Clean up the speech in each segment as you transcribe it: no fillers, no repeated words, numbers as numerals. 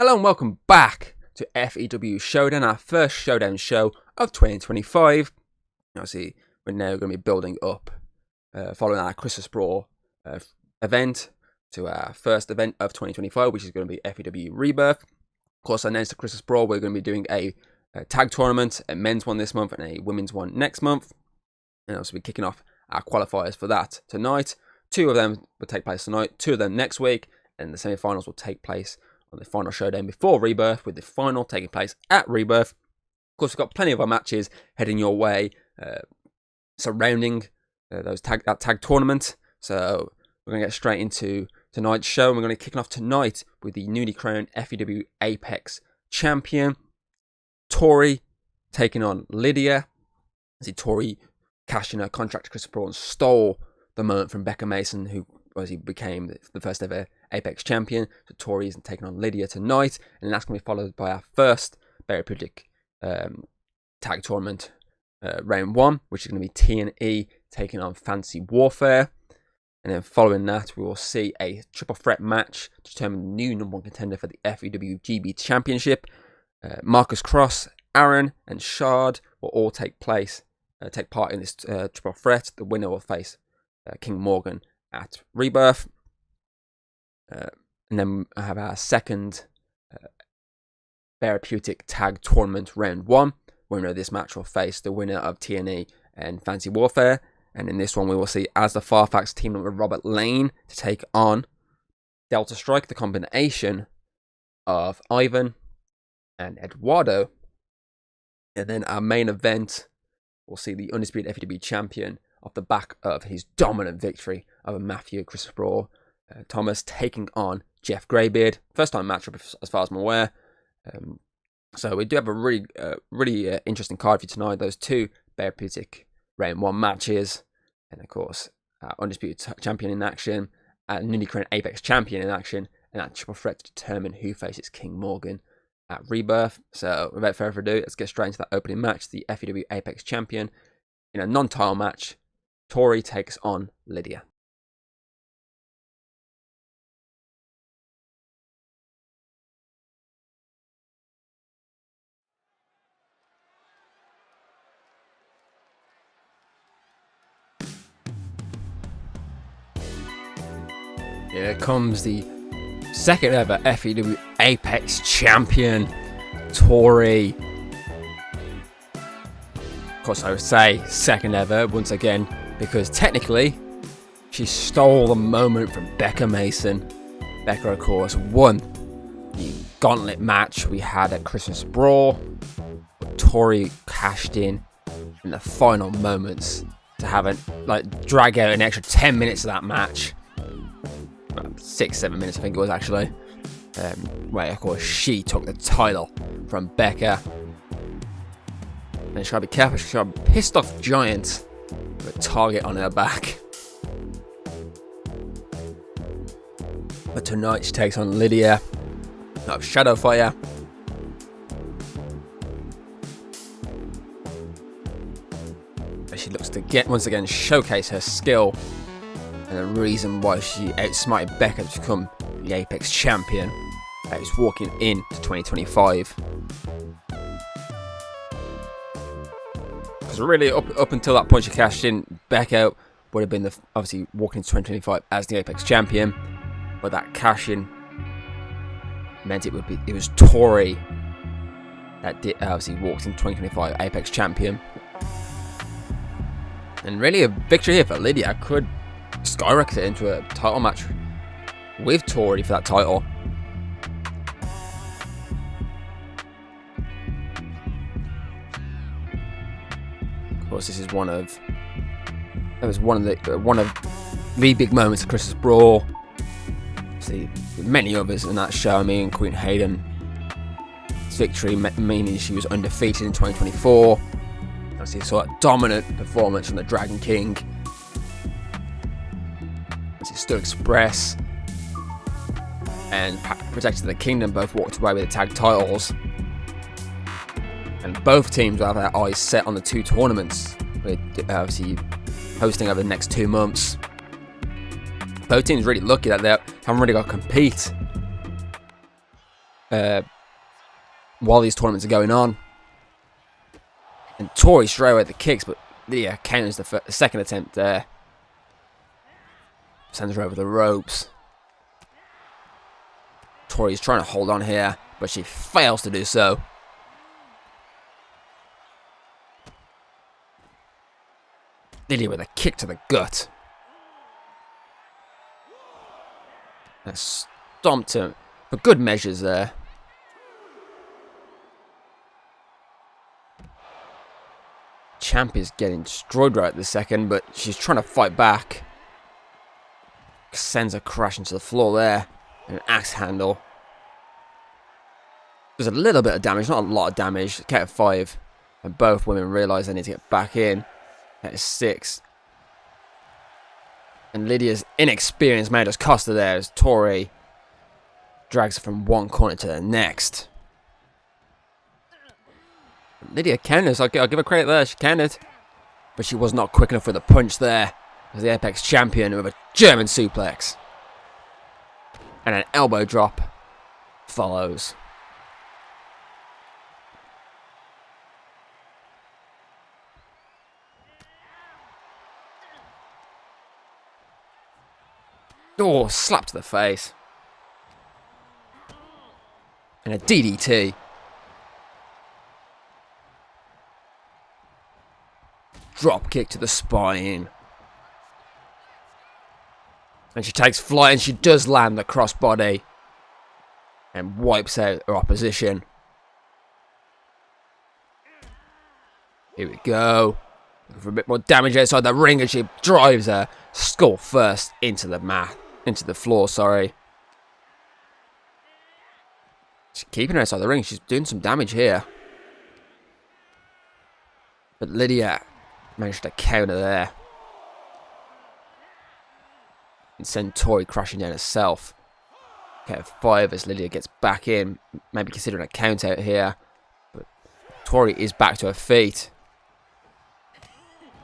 Hello and welcome back to FEW Showdown, our first Showdown show of 2025. Obviously, we're now going to be building up, following our Christmas Brawl event, to our first event of 2025, which is going to be FEW Rebirth. Of course, I announced the Christmas Brawl, we're going to be doing a tag tournament, a men's one this month and a women's one next month. And also be kicking off our qualifiers for that tonight. 2 of them will take place tonight, 2 of them next week, and the semi-finals will take place on the final showdown before Rebirth, with the final taking place at Rebirth. Of course, we've got plenty of our matches heading your way surrounding that tag tournament. So we're going to get straight into tonight's show. We're going to be kicking off tonight with the newly crowned FEW Apex champion, Tori, taking on Lydia. See, Tori cashed in her contract to Christopher Brawl and stole the moment from Becca Mason, who obviously became the first ever Apex champion. So Tori is taking on Lydia tonight, and that's going to be followed by our first Bearaputic Tag tournament round 1, which is going to be T&E taking on Fancy Warfare. And then following that, we will see a triple threat match to determine the new #1 contender for the FEW GB Championship. Marcus Cross, Aaron, and Shard will all take part in this triple threat. The winner will face King Morgan at Rebirth. And then I have our second Bearaputic Tag tournament round 1. Winner of this match will face the winner of T&E and Fancy Warfare. And in this one, we will see as the Farfax team up with Robert Lane to take on Delta Strike, the combination of Ivan and Eduardo. And then our main event, we'll see the undisputed FEW champion off the back of his dominant victory over Matthew Christopher Brawl, Thomas, taking on Jeff Greybeard. First time matchup as far as I'm aware. So we do have a really interesting card for you tonight. Those 2 Bearaputic round 1 matches. And of course, undisputed champion in action, newly crowned Apex champion in action, and that triple threat to determine who faces King Morgan at Rebirth. So without further ado, let's get straight into that opening match. The FEW Apex champion in a non-title match, Tori takes on Lydia. Here comes the second ever FEW Apex champion, Tori. Of course, I would say second ever once again, because technically she stole the moment from Becca Mason. Becca, of course, won the gauntlet match we had at Christmas Brawl. Tori cashed in the final moments to have drag out an extra 10 minutes of that match. 6-7 minutes, I think it was actually. Where, of course, she took the title from Becca. And she's got to be careful, she's got a pissed off giant with a target on her back. But tonight she takes on Lydia of Shadowfire. She looks to once again showcase her skill and the reason why she outsmarted Becca to become the Apex champion that is walking into 2025. Because really, up until that point she cashed in, Becca would have been obviously walking into 2025 as the Apex champion, but that cash in meant it was Tori that obviously walked in 2025 Apex champion. And really, a victory here for Lydia could skyrocket into a title match with Tori for that title. Of course, this is one of the big moments of Christmas Brawl. See, many others in that show. I mean, Queen Hayden's victory, meaning she was undefeated in 2024. Obviously, saw a dominant performance from the Dragon King. Still Express and Protected the Kingdom both walked away with the tag titles, and both teams will have their eyes set on the 2 tournaments we're obviously hosting over the next 2 months. Both teams really lucky that they haven't really got to compete while these tournaments are going on. And Tori straight away at the kicks, but Lydia counters the second attempt there. Sends her over the ropes. Tori's trying to hold on here, but she fails to do so. Lydia with a kick to the gut. And stomped him for good measures there. Champ is getting destroyed right this second, but she's trying to fight back. Sends her crashing to the floor there. An axe handle. There's a little bit of damage, not a lot of damage. Count of 5. And both women realise they need to get back in. That is 6. And Lydia's inexperience made us cost her there as Tori drags her from one corner to the next. Lydia counters. I'll give her credit there. She countered. But she was not quick enough with the punch there. As the Apex champion with a German suplex. And an elbow drop follows. Oh, slap to the face. And a DDT. Drop kick to the spine. And she takes flight and she does land the crossbody. And wipes out her opposition. Here we go. Looking for a bit more damage outside the ring and she drives her skull first into the mat. Into the floor, sorry. She's keeping her outside the ring. She's doing some damage here. But Lydia managed to counter there. And send Tori crashing down herself. Okay, 5 as Lydia gets back in. Maybe considering a count out here. But Tori is back to her feet.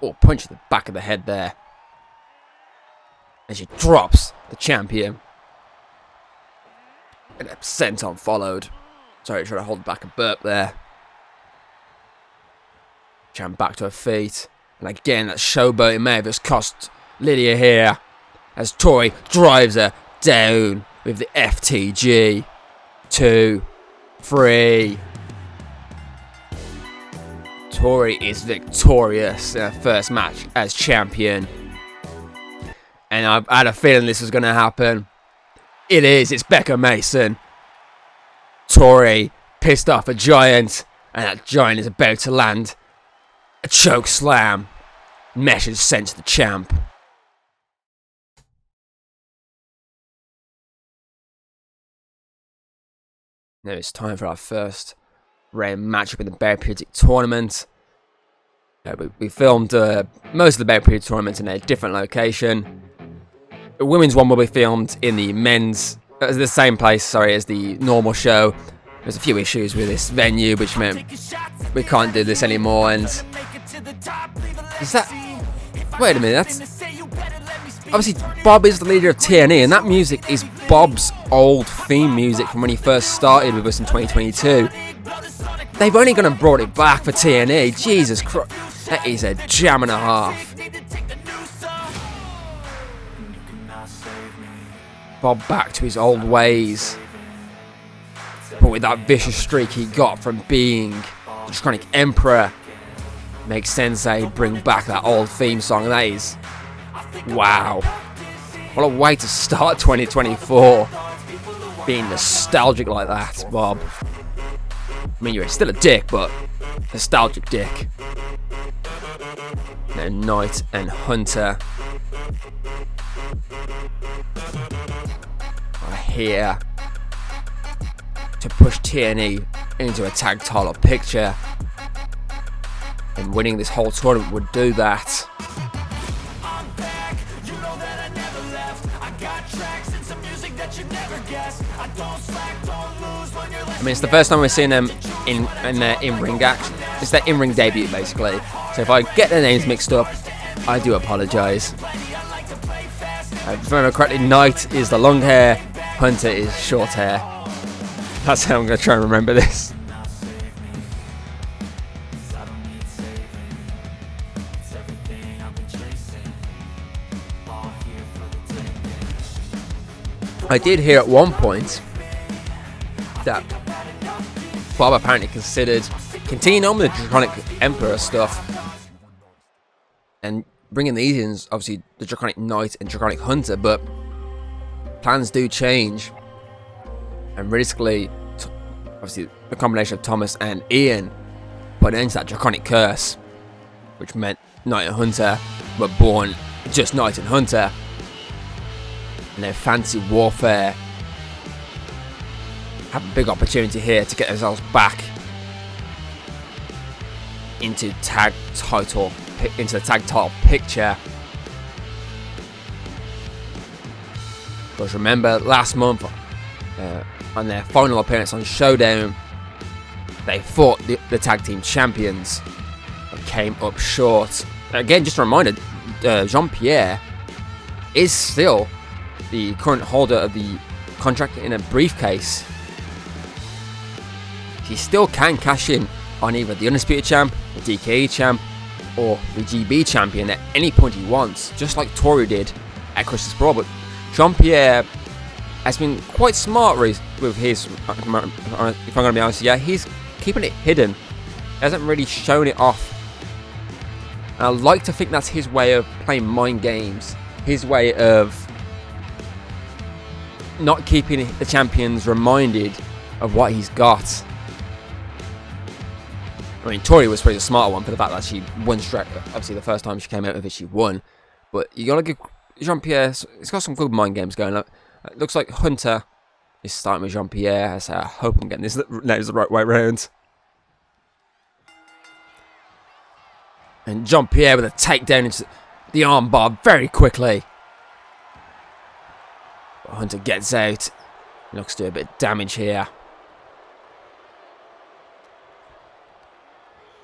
Oh, punch to the back of the head there. And she drops the champion. And a senton followed. Sorry, trying to hold back a burp there. Champ back to her feet. And again, that showboating may have just cost Lydia here. As Tori drives her down with the FTG. 2, 3. Tori is victorious in her first match as champion. And I had a feeling this was going to happen. It is. It's Becca Mason. Tori pissed off a giant. And that giant is about to land a choke slam. Mesh is sent to the champ. Now it's time for our first round matchup in the Bearaputic tournament. We filmed most of the Bearaputic tournament in a different location. The women's one will be filmed in the the same place, sorry, as the normal show. There's a few issues with this venue, which meant we can't do this anymore. And is that? Wait a minute. That's obviously Bob is the leader of TNE, and that music is Bob's old theme music from when he first started with us in 2022. They've only gone and brought it back for TNE. Jesus Christ, that is a jam and a half. Bob back to his old ways, but with that vicious streak he got from being the Draconic Emperor, makes sense that he'd bring back that old theme song. That is, wow, what a way to start 2024, being nostalgic like that, Bob. I mean, you're still a dick, but nostalgic dick. Now Knight and Hunter are here to push TNE into a tag title picture, and winning this whole tournament would do that. I mean, it's the first time we're seeing them in their in-ring action. It's their in-ring debut, basically. So if I get their names mixed up, I do apologise. If I remember correctly, Knight is the long hair, Hunter is short hair. That's how I'm going to try and remember this. I did hear at one point that Bob apparently considered continuing on with the Draconic Emperor stuff and bringing these in, obviously the Draconic Knight and Draconic Hunter, but plans do change, and realistically, obviously the combination of Thomas and Ian put an end to that Draconic Curse, which meant Knight and Hunter were born just Knight and Hunter, and their fantasy warfare have a big opportunity here to get themselves back into the tag title picture. Because remember, last month on their final appearance on Showdown, they fought the tag team champions and came up short. Again, just a reminder, Jean-Pierre is still the current holder of the contract in a briefcase. He still can cash in on either the Undisputed Champ, the DKE Champ, or the GB Champion at any point he wants, just like Tori did at Christmas Brawl. But Jean-Pierre has been quite smart with his, if I'm going to be honest, yeah, he's keeping it hidden. He hasn't really shown it off. And I like to think that's his way of playing mind games, his way of not keeping the champions reminded of what he's got. I mean, Tori was probably the smarter one for the fact that she won straight. Obviously, the first time she came out of it, she won. But you gotta give Jean-Pierre, he's got some good mind games going. It looks like Hunter is starting with Jean-Pierre, so I hope I'm getting this the right way round. And Jean-Pierre with a takedown into the armbar very quickly. But Hunter gets out. He looks to do a bit of damage here.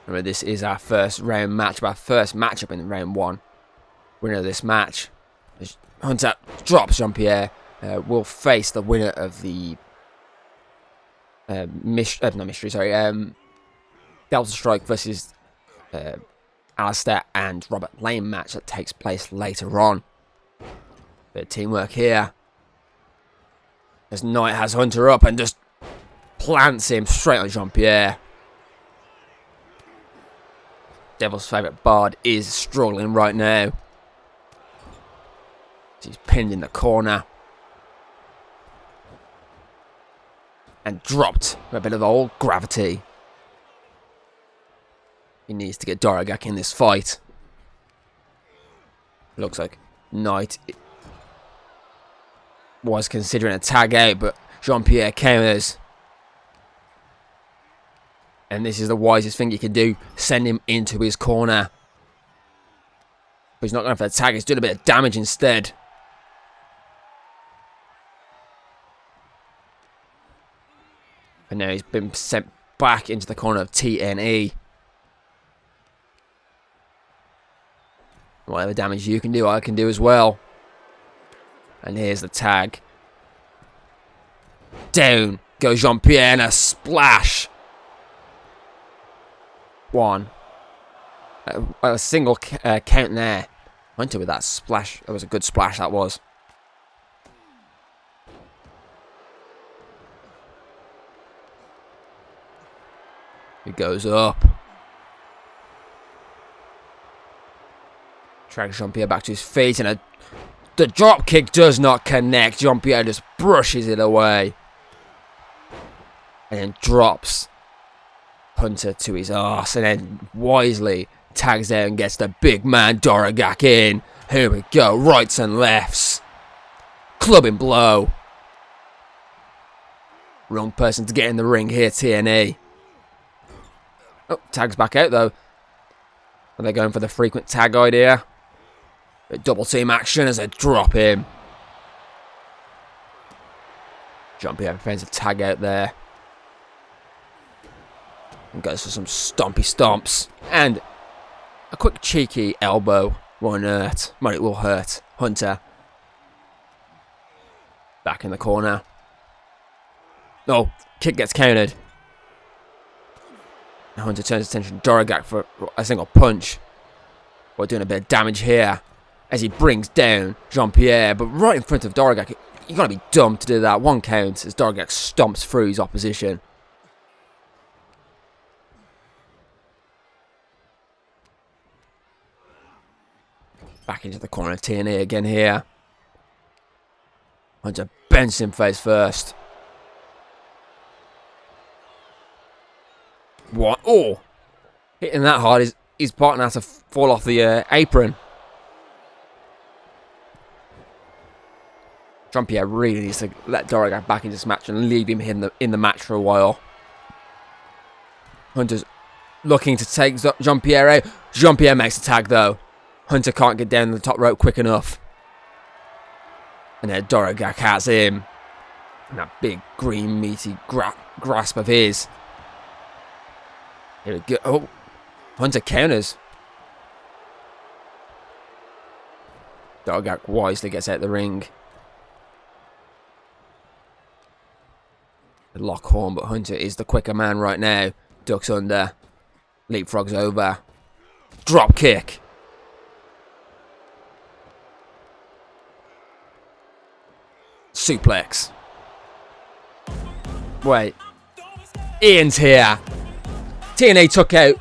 Remember, this is our first round match, our first matchup in round one. Winner of this match, Hunter drops Jean-Pierre, will face the winner of the Delta Strike versus Allister and Robert Lane match that takes place later on. Bit of teamwork here. As Knight has Hunter up and just plants him straight on Jean-Pierre. Devil's favourite Bard is struggling right now. He's pinned in the corner. And dropped with a bit of old gravity. He needs to get Doragak in this fight. Looks like Knight was considering a tag out, but Jean-Pierre counters. And this is the wisest thing you can do. Send him into his corner. But he's not going for the tag. He's doing a bit of damage instead. And now he's been sent back into the corner of TNE. Whatever damage you can do, I can do as well. And here's the tag. Down goes Jean-Pierre and a splash. One. A single count there. Hunter with that splash. That was a good splash, that was. He goes up. Drags Jean-Pierre back to his feet, and the drop kick does not connect. Jean-Pierre just brushes it away. And then drops Hunter to his arse, and then wisely tags out and gets the big man Doragak in. Here we go, rights and lefts. Clubbing blow. Wrong person to get in the ring here, TNA. Oh, tags back out though. Are they going for the frequent tag idea? A double team action as they drop him. Jean-Pierre finds a tag out there. And goes for some stompy stomps. And a quick cheeky elbow. Won't hurt. Well, it will hurt. Hunter. Back in the corner. Oh, kick gets countered. Hunter turns attention to Doragak for a single punch. We're doing a bit of damage here as he brings down Jean-Pierre, but right in front of Doragak. You gotta be dumb to do that. 1 count as Doragak stomps through his opposition. Back into the corner of TNA again here. Hunter bends him face first. What? Oh! Hitting that hard, his partner has to fall off the apron. Jean-Pierre really needs to let Doragak back into this match and leave him in the match for a while. Hunter's looking to take Jean-Pierre out. Jean-Pierre makes the tag though. Hunter can't get down the top rope quick enough. And then Doragak has him. And that big green meaty grasp of his. Here we go. Oh, Hunter counters. Doragak wisely gets out the ring. The lock horn, but Hunter is the quicker man right now. Ducks under. Leapfrogs over. Drop kick. Suplex. Wait. Ian's here. TNA took out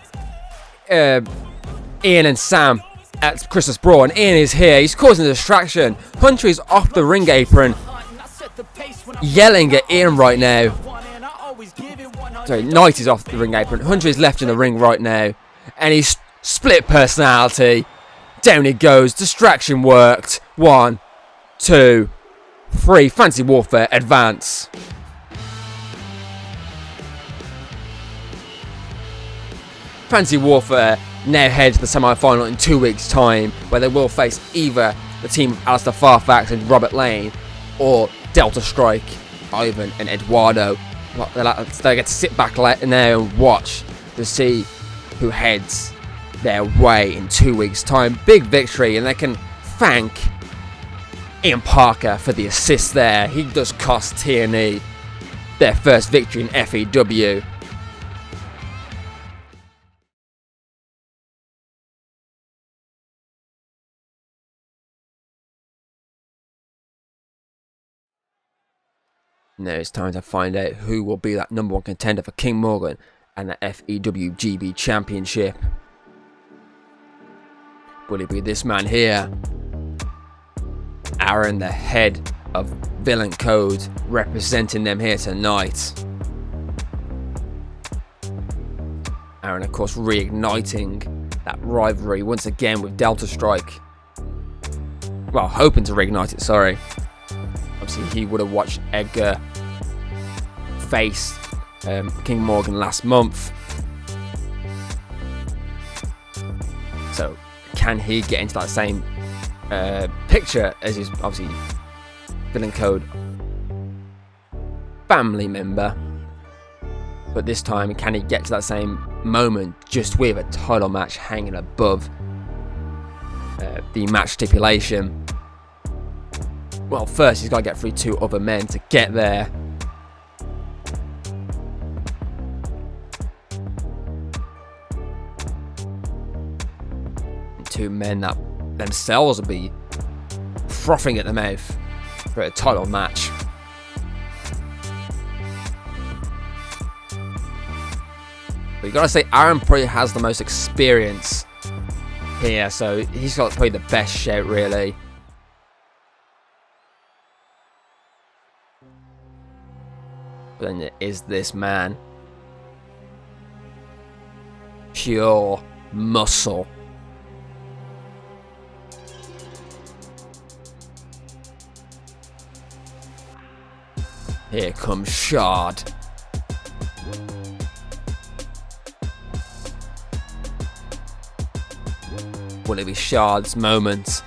Ian and Sam at Christmas Brawl, and Ian is here. He's causing a distraction. Hunter is off the ring apron, yelling at Ian right now. Sorry, Knight is off the ring apron. Hunter is left in the ring right now, and he's split personality. Down he goes. Distraction worked. 1, 2, 3. Fancy Warfare advance. Fancy Warfare now head to the semi-final in 2 weeks' time, where they will face either the team of Allister, Farfax and Robert Lane, or Delta Strike, Ivan and Eduardo. They get to sit back now and watch to see who heads their way in 2 weeks' time. Big victory, and they can thank Ian Parker for the assist there. He does cost TNA their first victory in FEW. Now it's time to find out who will be that #1 contender for King Morgan and the FEW GB Championship. Will it be this man here? Aaron, the head of Villain Code, representing them here tonight. Aaron, of course, reigniting that rivalry once again with Delta Strike. Well, hoping to reignite it, sorry. Obviously, he would have watched Edgar face King Morgan last month. So, can he get into that same picture as his, obviously, Villain Code family member? But this time, can he get to that same moment just with a title match hanging above the match stipulation? Well, first he's got to get through 2 other men to get there. And 2 men that themselves will be frothing at the mouth for a title match. But you gotta say, Aaron probably has the most experience here, so he's got probably the best shout, really. But then there is this man. Pure muscle. Here comes Shard. Will it be Shard's moment?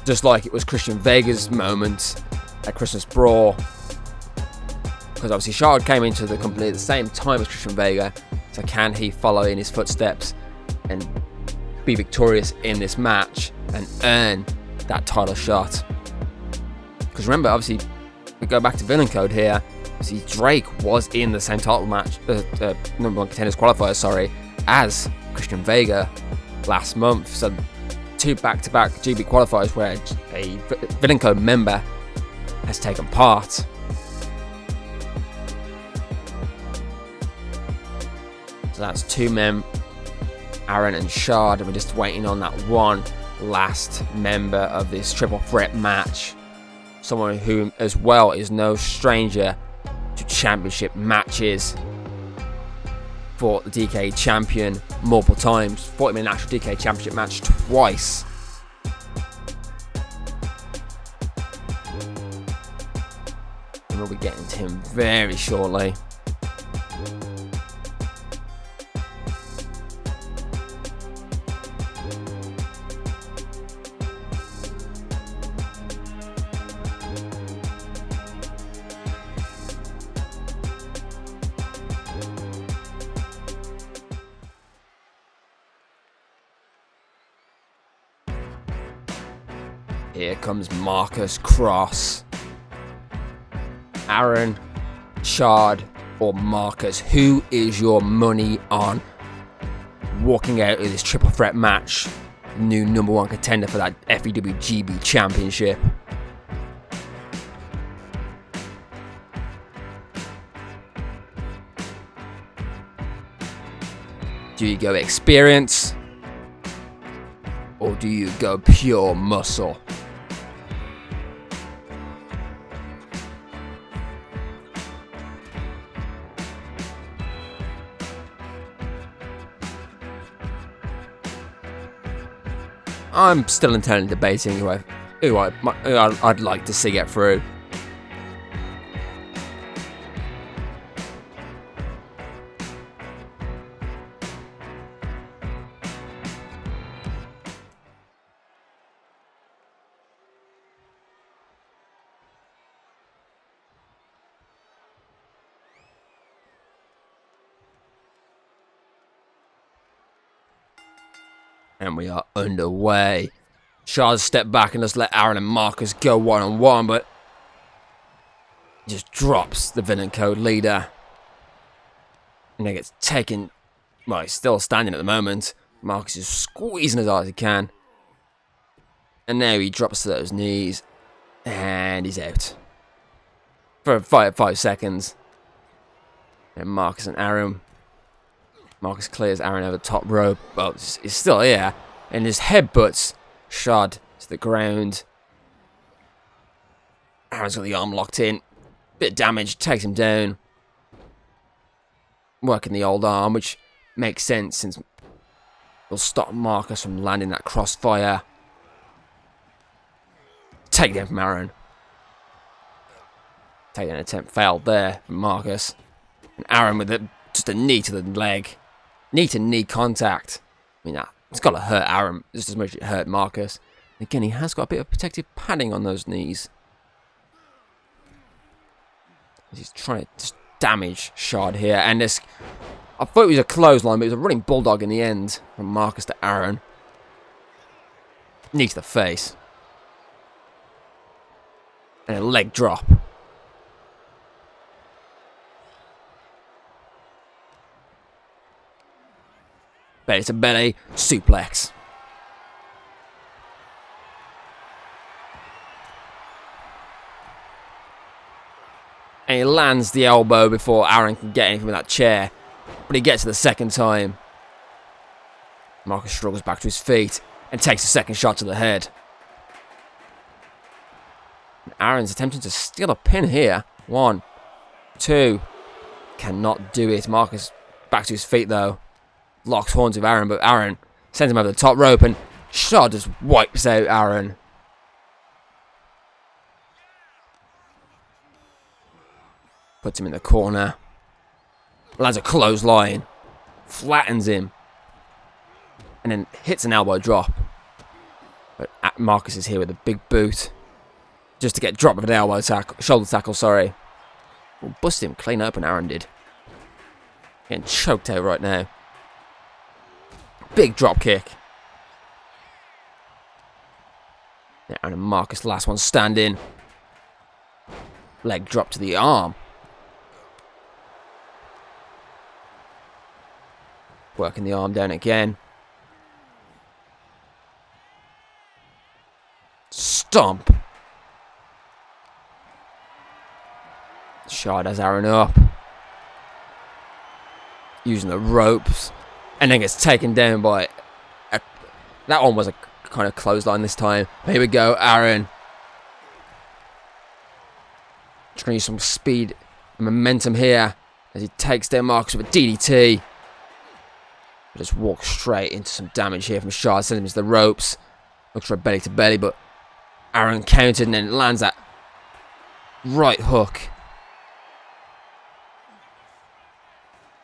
Just like it was Christian Vega's moment at Christmas Brawl. Because obviously Shard came into the company at the same time as Christian Vega. So can he follow in his footsteps and be victorious in this match and earn that title shot? Because remember, obviously, we go back to Villain Code here. See, Drake was in the same title match, number one contenders qualifier, sorry, as Christian Vega last month. So 2 back-to-back GB qualifiers where a Villain Code member has taken part. So that's 2 men, Aaron and Shard, and we're just waiting on that one last member of this triple threat match. Someone who, as well, is no stranger to championship matches. Fought the DK champion multiple times. Fought him in an actual DK championship match twice. And we'll be getting to him very shortly. Here comes Marcus Cross. Aaron, Shard, or Marcus, who is your money on walking out of this triple threat match? New number one contender for that FEW GB championship. Do you go experience? Or do you go pure muscle? I'm still internally debating who I'd like to see get through. And we are underway. Shard step back and just let Aaron and Marcus go one-on-one, but just drops the Villain Code leader. And he gets taken. Well, he's still standing at the moment. Marcus is squeezing as hard as he can. And now he drops to those knees. And he's out. For 5 seconds. And Marcus and Aaron. Marcus clears Aaron over the top rope. Well, he's still here. And his headbutts Shard to the ground. Aaron's got the arm locked in. Bit of damage. Takes him down. Working the old arm, which makes sense since will stop Marcus from landing that crossfire. Takedown from Aaron. Takedown attempt failed there from Marcus. And Aaron with just a knee to the leg. Knee to knee contact. I mean, it's got to hurt Aaron just as much as it hurt Marcus. And again, he has got a bit of protective padding on those knees. He's trying to just damage Shard here. And this, I thought it was a clothesline, but it was a running bulldog in the end from Marcus to Aaron. Knee to the face. And a leg drop. Belly to belly, suplex. And he lands the elbow before Aaron can get anything with that chair. But he gets it the second time. Marcus struggles back to his feet and takes a second shot to the head. And Aaron's attempting to steal a pin here. 1, 2. Cannot do it. Marcus back to his feet though. Locks horns with Aaron, but Aaron sends him over the top rope and Shard just wipes out Aaron. Puts him in the corner. Lands a clothesline. Flattens him. And then hits an elbow drop. But Marcus is here with a big boot. Just to get dropped with an elbow tackle. Shoulder tackle, sorry. We'll bust him clean open, Aaron did. Getting choked out right now. Big drop kick. Aaron and Marcus, last one standing. Leg drop to the arm. Working the arm down again. Stomp. Shard has Aaron up. Using the ropes. And then gets taken down by... that one was a kind of clothesline this time. Here we go, Aaron. Just going to use some speed and momentum here as he takes down Marcus with a DDT. Just walks straight into some damage here from Shard. Sends him into the ropes. Looks for a belly to belly, but Aaron countered and then lands that right hook.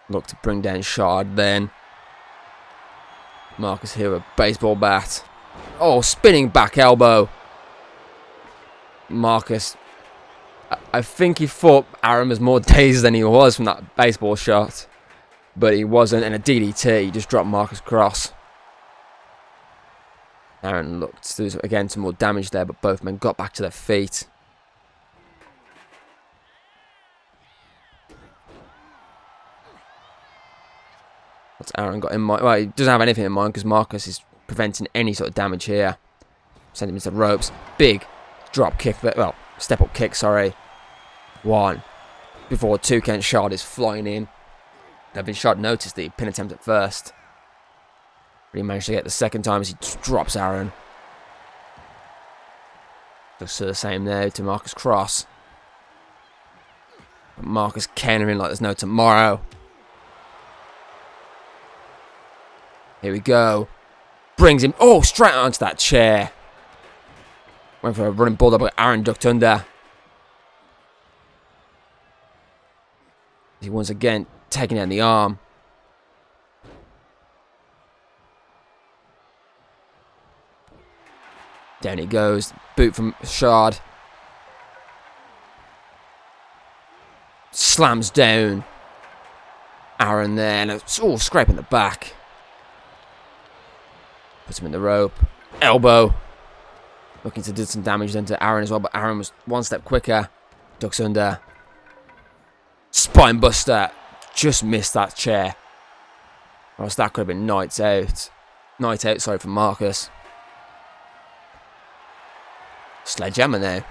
Look to bring down Shard then. Marcus here with a baseball bat. Oh, spinning back elbow. Marcus, I think he thought Aaron was more dazed than he was from that baseball shot. But he wasn't, and a DDT, he just dropped Marcus across. Aaron looked to do, again, some more damage there, but both men got back to their feet. What's Aaron got in mind? Well, he doesn't have anything in mind because Marcus is preventing any sort of damage here. Send him into the ropes. Big drop kick, well, step up kick, sorry. 1. Before 2 count, Shard is flying in. I've been Shard noticed the pin attempt at first. But he managed to get the second time as he drops Aaron. Looks to the same there to Marcus Cross. But Marcus countering like there's no tomorrow. Here we go. Brings him, oh, straight onto that chair. Went for a running bulldog, but Aaron ducked under. He once again taking down the arm. Down he goes. Boot from Shard. Slams down Aaron there. And it's all scraping the back. Puts him in the rope. Elbow. Looking to do some damage then to Aaron as well. But Aaron was one step quicker. Ducks under. Spine buster. Just missed that chair. Or else that could have been nights out. Night out, sorry, for Marcus. Sledgehammer now.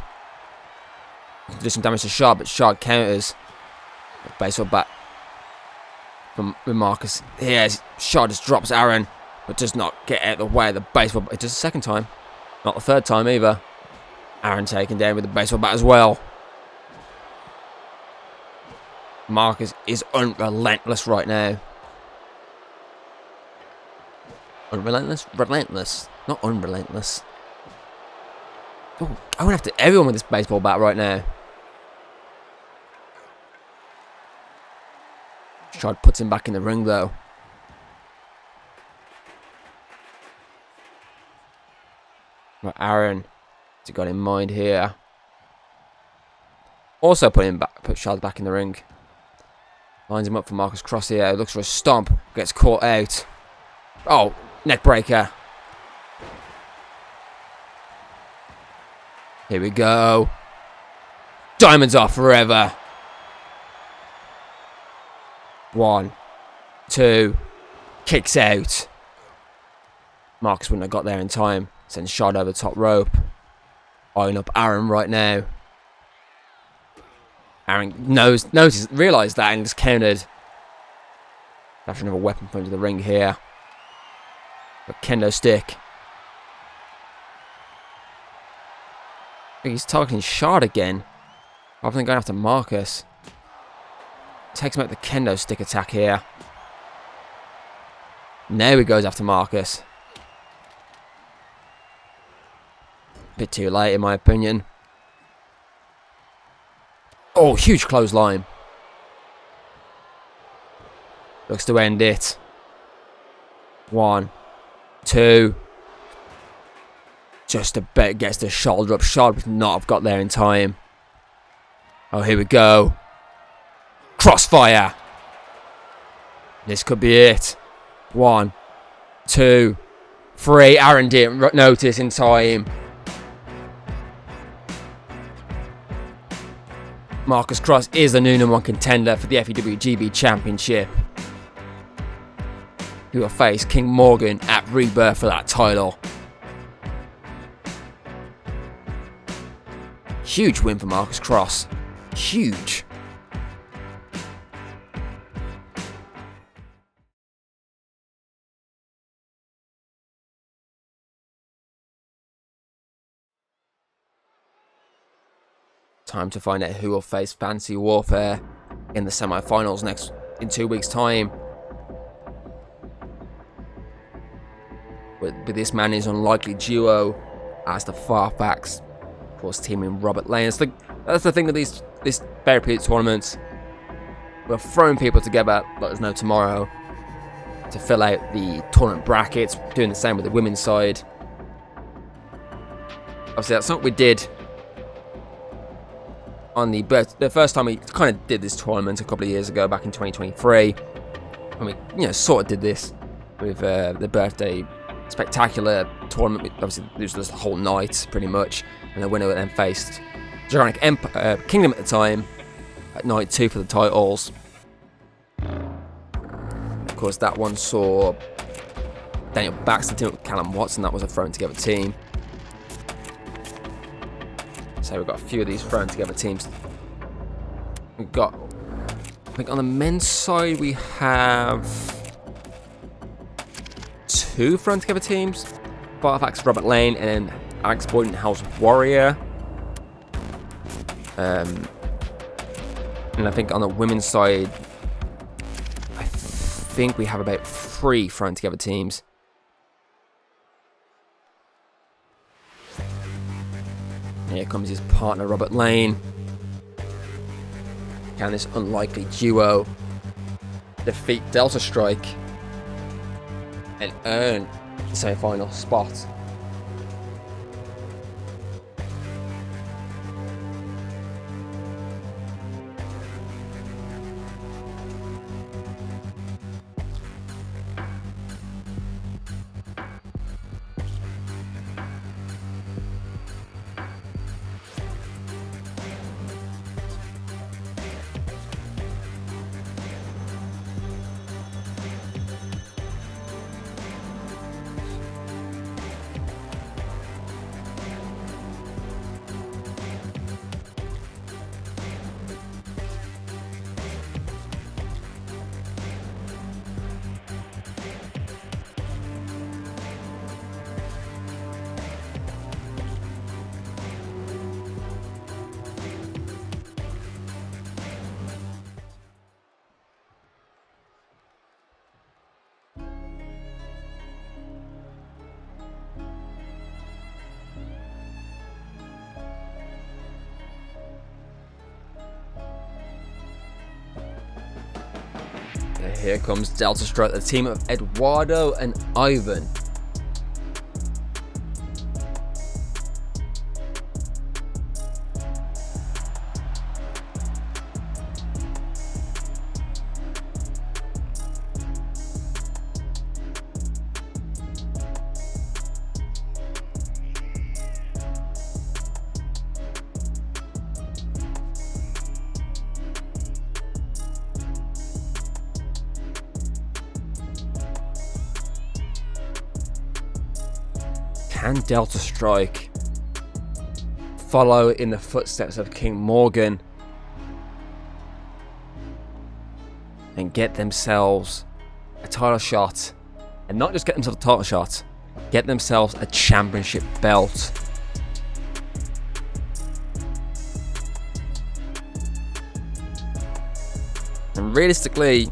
Do some damage to Shard, but Shard counters. Baseball bat from Marcus. Here, Shard just drops Aaron, but does not get out of the way of the baseball bat. It does the second time. Not the third time either. Aaron taken down with the baseball bat as well. Marcus is unrelentless right now. Unrelentless? Relentless. Not unrelentless. Oh, I went after everyone with this baseball bat right now. Shard puts him back in the ring though. Right, Aaron, what's he got in mind here? Also put Shard back in the ring. Lines him up for Marcus Cross here. Looks for a stomp. Gets caught out. Oh, neck breaker. Here we go. Diamonds are forever. 1, 2. Kicks out. Marcus wouldn't have got there in time. Sends Shard over the top rope. Eyeing up Aaron right now. Aaron realised that and just countered. After another weapon point to the ring here. But kendo stick. He's targeting Shard again. Rather than going after Marcus. Takes him out the kendo stick attack here. Now he goes after Marcus. Bit too late in my opinion. Oh, huge clothesline. Looks to end it. 1, 2. Just about gets the shoulder up. Shard would not have got there in time. Oh, here we go. Crossfire. This could be it. 1, 2, 3. Aaron didn't notice in time. Marcus Cross is the new #1 contender for the FEWGB Championship. who will face King Morgan at Rebirth for that title. Huge win for Marcus Cross. Huge. Time to find out who will face Fantasy Warfare in the semi-finals in 2 weeks' time. With this man is unlikely duo as the Farfax, of course, teaming Robert Lane. That's the thing with these Bearaputic tournaments. We're throwing people together, let us know tomorrow, to fill out the tournament brackets. Doing the same with the women's side. Obviously, that's not what we did on the first time we kind of did this tournament a couple of years ago, back in 2023, when we sort of did this with the birthday spectacular tournament. Obviously, this was the whole night pretty much, and the winner then faced Draconic Kingdom at the time at night 2 for the titles. Of course, that one saw Daniel Baxter team with Callum Watson. That was a thrown together team. So we've got a few of these thrown together teams. We've got, I think on the men's side we have 2 thrown together teams. Farfax, Robert Lane, and then Alex Boyden, House Warrior. And I think on the women's side, I think we have about 3 thrown together teams. Here comes his partner, Robert Lane. Can this unlikely duo defeat Delta Strike and earn the semi-final spot? Here comes Delta Strike, the team of Eduardo and Ivan. Can Delta Strike follow in the footsteps of King Morgan and get themselves a title shot? And not just get themselves a title shot, get themselves a championship belt. And realistically,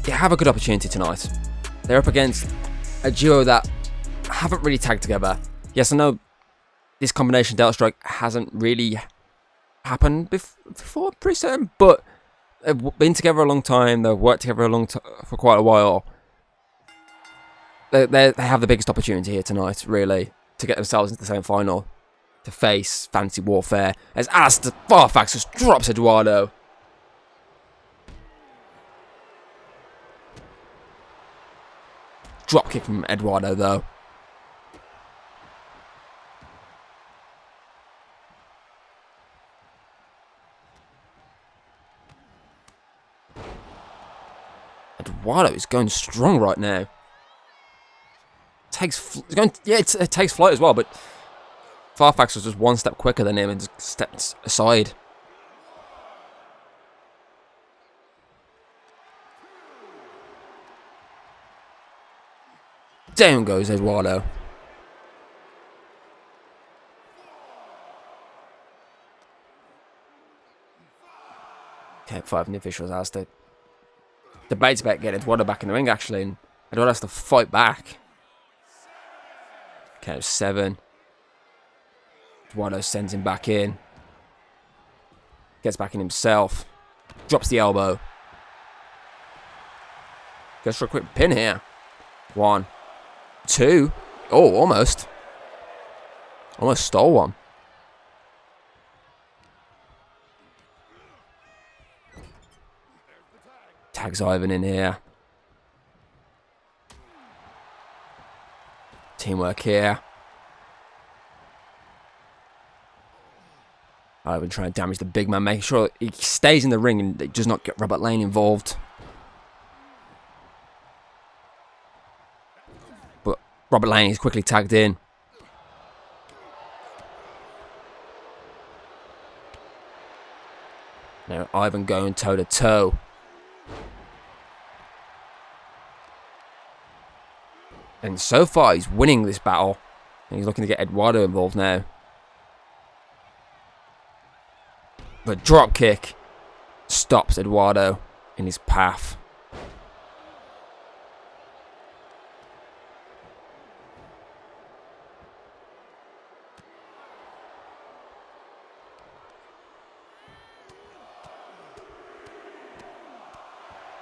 they have a good opportunity tonight. They're up against a duo that haven't really tagged together. Yes, I know this combination Delta Strike hasn't really happened before, pretty certain, but they've been together a long time. They've worked together for quite a while. They have the biggest opportunity here tonight, really, to get themselves into the same final, to face Fantasy Warfare as Allister Farfax just drops Eduardo. Drop kick from Eduardo though. Eduardo is going strong right now. It takes flight as well, but Farfax was just one step quicker than him and just stepped aside. Down goes Eduardo. Okay, 5 in the officials. Allister debates about getting Eduardo back in the ring, actually, and Eduardo has to fight back. Okay, 7. Eduardo sends him back in. Gets back in himself. Drops the elbow. Goes for a quick pin here. 1, 2. Oh, almost. Almost stole one. Tags Ivan in here. Teamwork here. Ivan trying to damage the big man, making sure he stays in the ring and does not get Robert Lane involved. But Robert Lane is quickly tagged in. Now Ivan going toe to toe. And so far, he's winning this battle. And he's looking to get Eduardo involved now. But drop kick stops Eduardo in his path.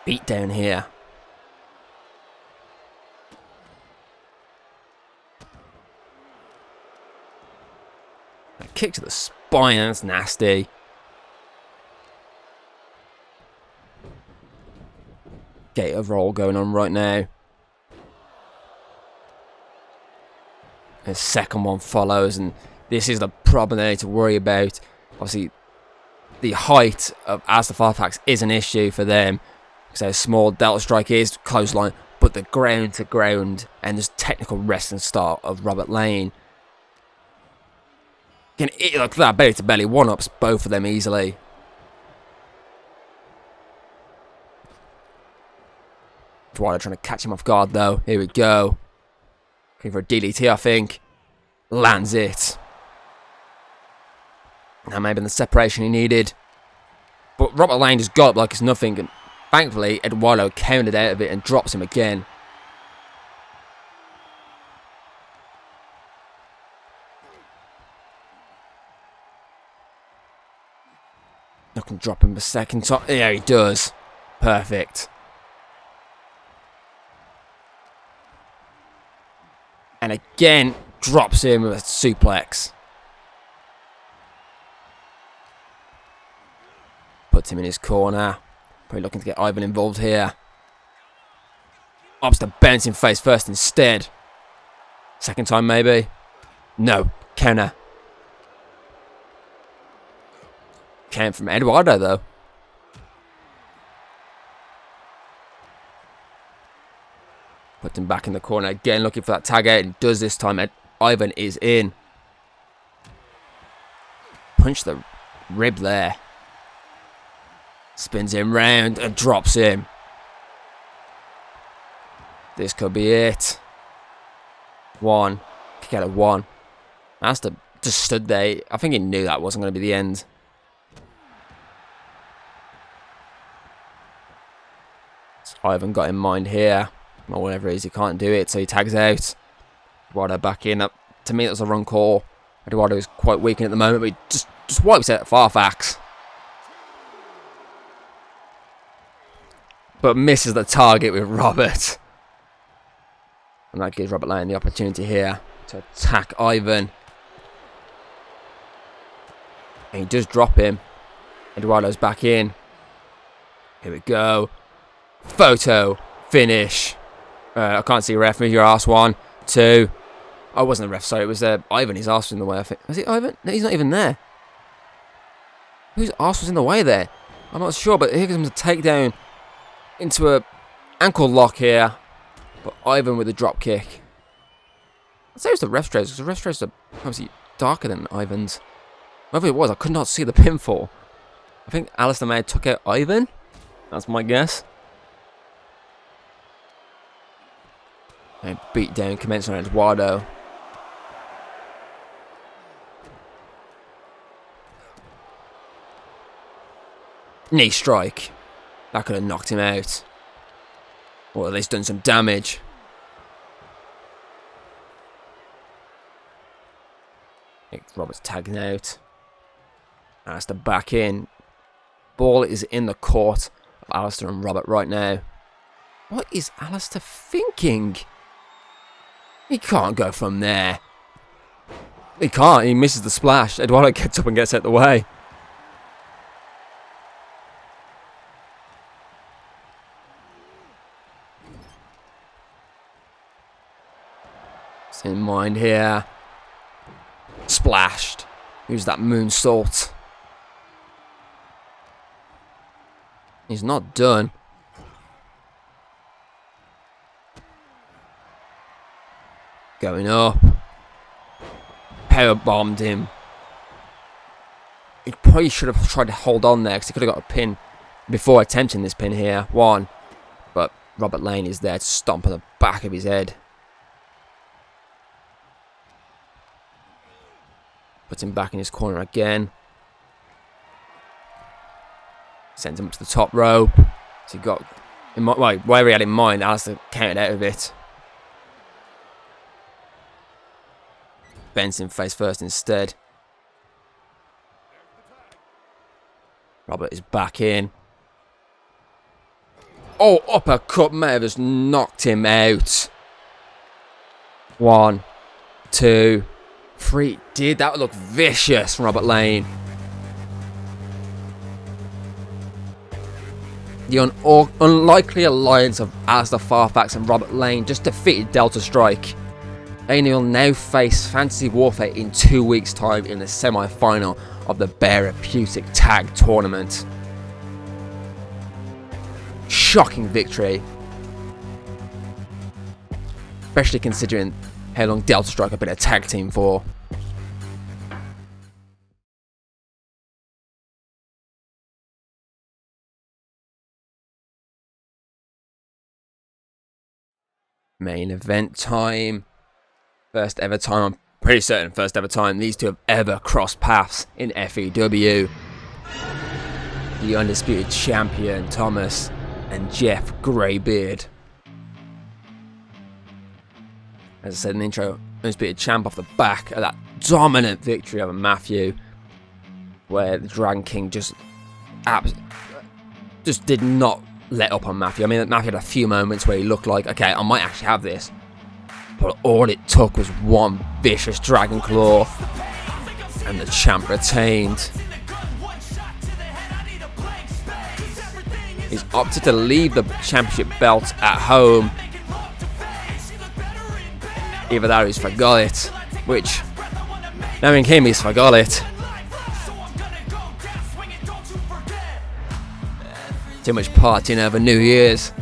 Beat down here. Kick to the spine, that's nasty. Gate of roll going on right now. A second one follows, and this is the problem they need to worry about. Obviously, the height of Allister Farfax is an issue for them. Because how small Delta Strike is, clothesline, but the ground to ground and this technical wrestling style of Robert Lane. Can eat like that belly to belly, one-ups both of them easily. Eduardo trying to catch him off guard though. Here we go. Looking for a DDT, I think. Lands it. That may have been the separation he needed. But Robert Lane just got up like it's nothing. And thankfully, Eduardo countered out of it and drops him again. I can drop him a second time. Yeah, he does. Perfect. And again, drops him with a suplex. Puts him in his corner. Probably looking to get Ivan involved here. Opts to bounce him face first instead. Second time maybe. No. Counter. Came from Eduardo though. Put him back in the corner again, looking for that tag out. He does this time. Ivan is in. Punch the rib there. Spins him round and drops him. This could be it. 1. Kick out of 1. Allister just stood there. I think he knew that wasn't going to be the end. Ivan got in mind here, or whatever it is, he can't do it, so he tags out. Eduardo back in. To me, that was a wrong call. Eduardo is quite weakened at the moment, but he just wipes out Farfax. But misses the target with Robert. And that gives Robert Lane the opportunity here to attack Ivan. And he does drop him. Eduardo's back in. Here we go. Photo finish. I can't see a ref. Move your ass. 1, 2. I wasn't the ref, sorry. It was Ivan. His ass was in the way, I think. Was it Ivan? No, he's not even there. Whose ass was in the way there? I'm not sure, but here comes a takedown into a ankle lock here. But Ivan with a drop kick. I'd say it was the ref trays, because the ref trays are obviously darker than Ivan's. Whatever it was, I could not see the pinfall. I think Allister may have took out Ivan. That's my guess. And beat down commencing on Eduardo. Knee strike. That could have knocked him out. Or at least done some damage. I think Robert's tagging out. Allister back in. Ball is in the court of Allister and Robert right now. What is Allister thinking? He can't go from there. He can't. He misses the splash. Eduardo gets up and gets out the way. It's in mind here. Splashed. Who's that moonsault? He's not done. Going up. Power bombed him. He probably should have tried to hold on there because he could have got a pin before attempting this pin here. One. But Robert Lane is there to stomp on the back of his head. Puts him back in his corner again. Sends him up to the top rope. So he got, whatever he had in mind, Allister counted out of it. Bends him face first instead. Robert is back in. Oh, uppercut may have just knocked him out. 1, 2, 3. Did that look vicious from Robert Lane? The unlikely alliance of Allister, Farfax and Robert Lane just defeated Delta Strike. They will now face Fantasy Warfare in 2 weeks' time in the semi-final of the Bearaputic Tag tournament. Shocking victory. Especially considering how long Delta Strike have been a tag team for. Main event time. First ever time, I'm pretty certain first ever time these two have ever crossed paths in FEW. The undisputed champion Thomas and Jeff Greybeard. As I said in the intro, undisputed champ off the back of that dominant victory over Matthew, where the Dragon King just did not let up on Matthew. I mean, Matthew had a few moments where he looked like, okay, I might actually have this. But all it took was one vicious Dragon Claw, and the champ retained. He's opted to leave the championship belt at home. Either that or he's forgot it, which, knowing him, he's forgot it. Too much partying over New Year's.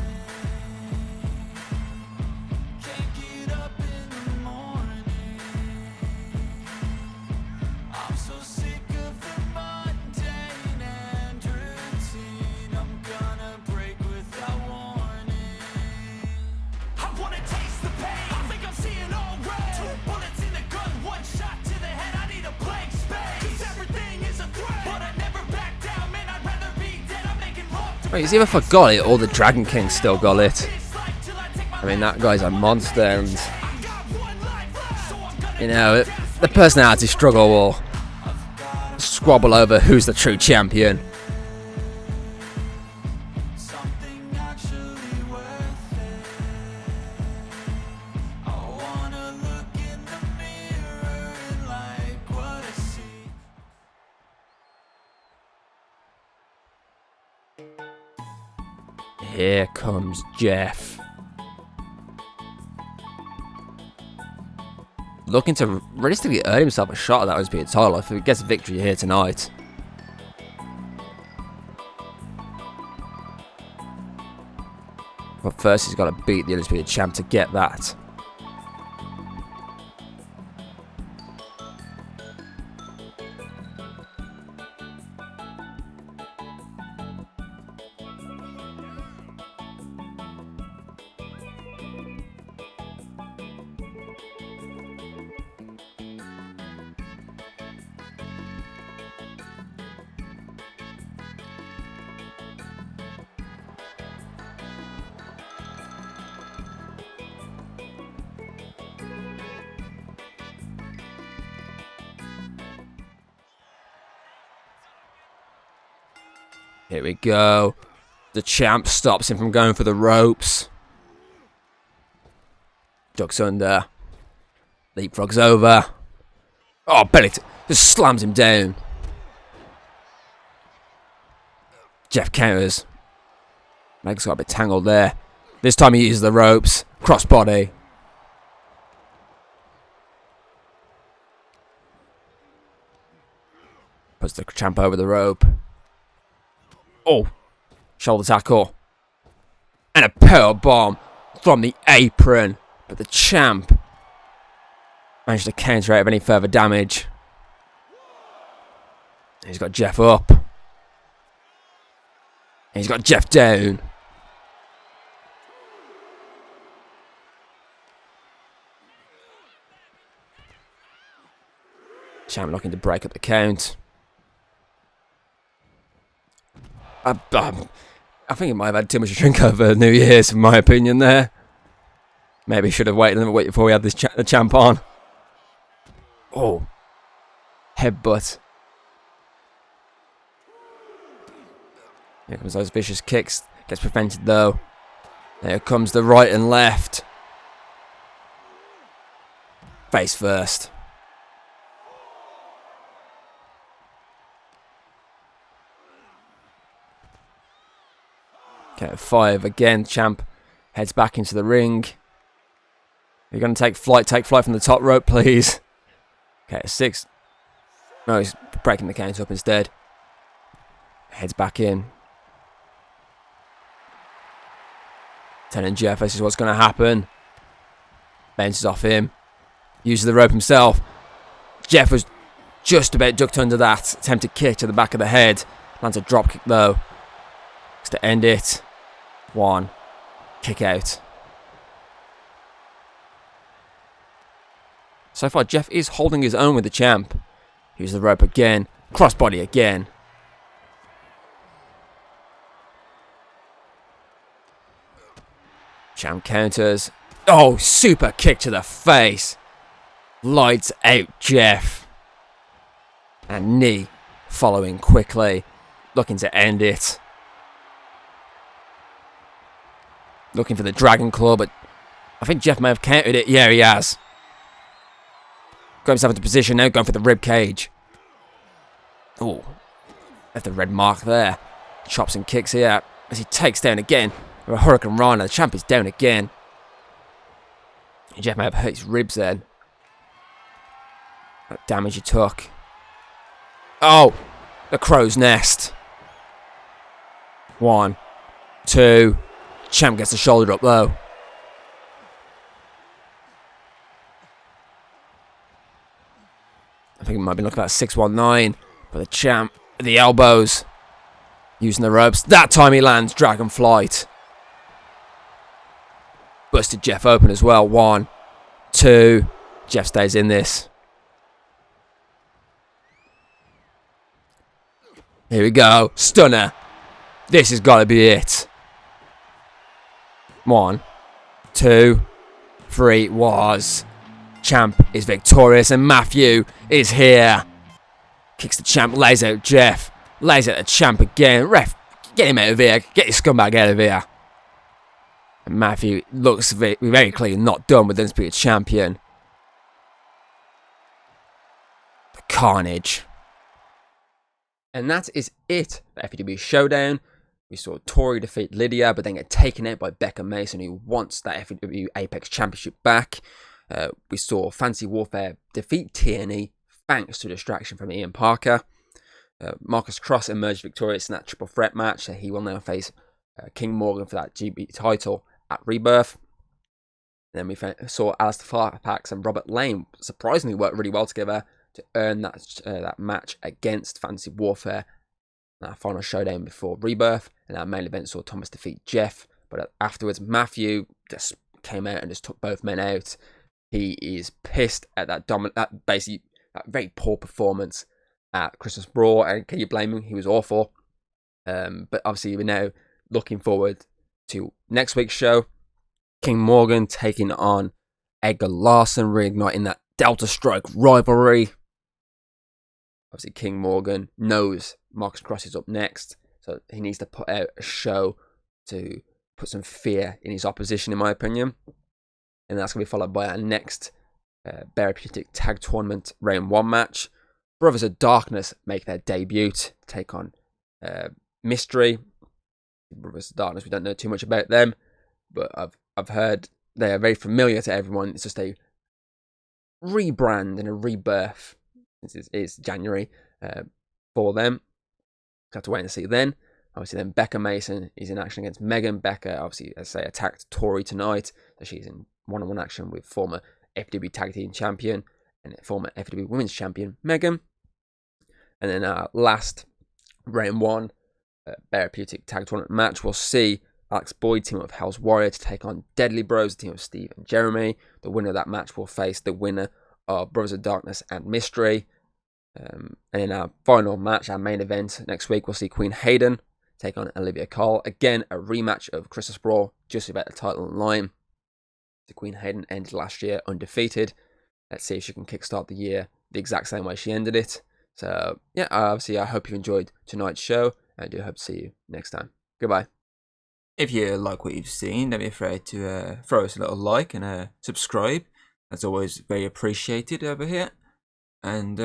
Wait, he's either forgot it or the Dragon King still got it. I mean, that guy's a monster, and you know, the personality struggle will squabble over who's the true champion. Here comes Jeff. Looking to realistically earn himself a shot at that undisputed title if he gets a victory here tonight. But first, he's got to beat the Undisputed Champ to get that. Here we go. The champ stops him from going for the ropes. Ducks under. Leapfrogs over. Oh, belly just slams him down. Jeff counters. Legs got a bit tangled there. This time he uses the ropes. Crossbody. Puts the champ over the rope. Oh, shoulder tackle. And a power bomb from the apron. But the champ managed to counter out of any further damage. He's got Jeff up. And he's got Jeff down. Champ looking to break up the count. I think he might have had too much to drink over New Year's, in my opinion, there. Maybe should have waited a little bit before we had this the champ on. Oh. Headbutt. Here comes those vicious kicks. Gets prevented, though. There comes the right and left. Face first. Okay, 5 again. Champ heads back into the ring. You're going to take flight from the top rope, please. Okay, 6. No, he's breaking the count up instead. Heads back in. Telling Jeff this is what's going to happen. Bounces off him. Uses the rope himself. Jeff was just about ducked under that. Attempted kick to the back of the head. Lands a drop kick though. To end it. 1. Kick out. So far, Jeff is holding his own with the champ. Use the rope again. Crossbody again. Champ counters. Oh, super kick to the face. Lights out Jeff. And knee following quickly. Looking to end it. Looking for the Dragon Claw, but I think Jeff may have countered it. Yeah, he has. Got himself into position now, going for the rib cage. Oh, left the red mark there. Chops and kicks here as he takes down again. A Hurricane Rana. The champ is down again. Jeff may have hurt his ribs then. That damage he took. Oh, the crow's nest. 1, 2. Champ gets the shoulder up though. I think it might have been looking about 619. But the champ, the elbows. Using the ropes. That time he lands Dragon Flight. Busted Jeff open as well. 1, 2. Jeff stays in this. Here we go. Stunner. This has got to be it. 1, 2, 3 was. Champ is victorious and Matthew is here. Kicks the champ, lays out Jeff. Lays out the champ again. Ref, get him out of here. Get your scumbag out of here. And Matthew looks very clearly not done with the Undisputed Champion. The carnage. And that is it for FEW Showdown. We saw Tori defeat Lydia, but then get taken out by Becca Mason, who wants that FEW Apex Championship back. We saw Fancy Warfare defeat Tierney, thanks to distraction from Ian Parker. Marcus Cross emerged victorious in that triple threat match. He will now face King Morgan for that GB title at Rebirth. And then we saw Allister Farfax and Robert Lane surprisingly work really well together to earn that match against Fantasy Warfare. Our final showdown before Rebirth, and our main event saw Thomas defeat Jeff. But afterwards, Matthew just came out and just took both men out. He is pissed at that very poor performance at Christmas Brawl, and can you blame him? He was awful. But obviously, we're now looking forward to next week's show. King Morgan taking on Edgar Larson, reigniting that Delta Strike rivalry. Obviously, King Morgan knows Marcus Cross is up next, so he needs to put out a show to put some fear in his opposition, in my opinion. And that's going to be followed by our next Bearaputic Tag Tournament Round 1 match. Brothers of Darkness make their debut to take on Mystery. Brothers of Darkness, we don't know too much about them, but I've heard they are very familiar to everyone. It's just a rebrand and a rebirth. It's January for them. Have to wait and see then. Obviously, then Becca Mason is in action against Megan. Becca, obviously, as I say, attacked Tori tonight. So she's in one-on-one action with former FW Tag Team Champion and former FW Women's Champion Megan. And then our last Round 1 Bearaputic Tag Tournament match, we'll see Alex Boyd team up with Hell's Warrior to take on Deadly Bros, the team of Steve and Jeremy. The winner of that match will face the winner of Brothers of Darkness and Mystery. And in our final match, our main event next week, we'll see Queen Hayden take on Olivia Cole. Again, a rematch of Christmas Brawl, just about the title and line. The Queen Hayden ended last year undefeated. Let's see if she can kickstart the year the exact same way she ended it. So, yeah, obviously, I hope you enjoyed tonight's show. I do hope to see you next time. Goodbye. If you like what you've seen, don't be afraid to throw us a little like and subscribe. That's always very appreciated over here. And,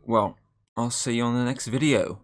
well, I'll see you on the next video.